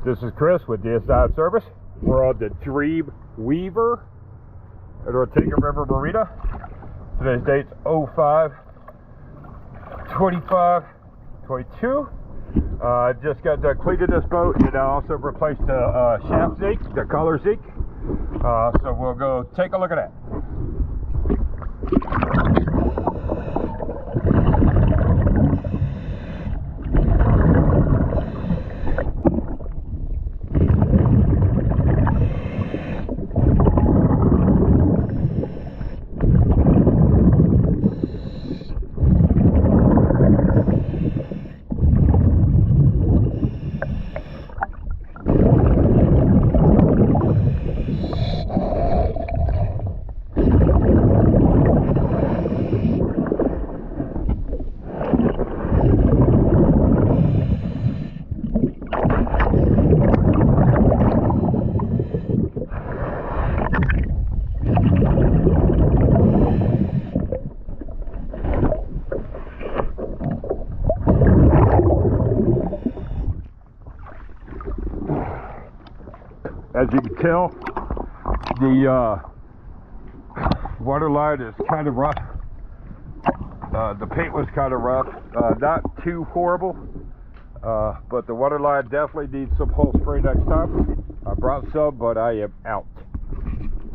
This is Chris with DSI Service. We're on the Dream Weaver at Ortega River Marina. Today's date's 05/25/22. Just got done cleaning this boat, and I also replaced the shaft zinc, the color zinc. So we'll go take a look at that. As you can tell, the water line is kind of rough. The paint was kind of rough, not too horrible, but the water line definitely needs some hole spray next time. I brought some, but I am out.